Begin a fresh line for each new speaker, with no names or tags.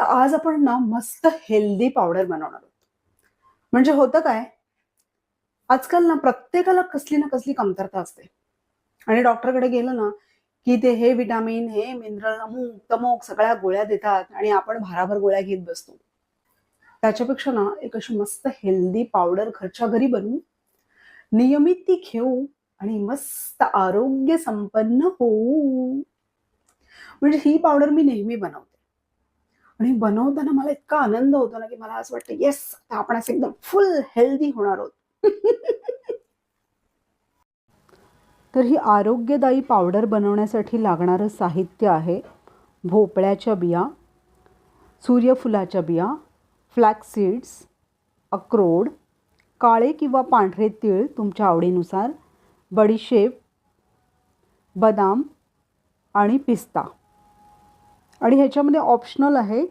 आज आपण ना मस्त हेल्दी पावडर बनवणार आहोत. म्हणजे होतं काय, आजकाल ना प्रत्येकाला कसली ना कसली कमतरता असते आणि डॉक्टरकडे गेलं ना, की ते हे विटामिन, हे मिनरल, अमुक-तमुक सगळ्या गोळ्या देतात आणि आपण भाराभर गोळ्या घेत बसतो. त्याच्यापेक्षा ना एक अशी मस्त हेल्दी पावडर घरच्या घरी बनवू, नियमित ती घेऊ आणि मस्त आरोग्य संपन्न होऊ. म्हणजे ही पावडर मी नेहमी बनवते. आणि बनवताना मला इतका आनंद होतो ना, की मला असं वाटतं, येस, आता आपण असं एकदम फुल हेल्दी होणार आहोत. तर ही आरोग्यदायी पावडर बनवण्यासाठी लागणारं साहित्य आहे भोपळ्याच्या बिया, सूर्यफुलाच्या बिया, फ्लॅक्स सीड्स, अक्रोड, काळे किंवा पांढरे तीळ तुमच्या आवडीनुसार, बडीशेप, बदाम आणि पिस्ता. आणि ह्याच्यामध्ये ऑप्शनल आहे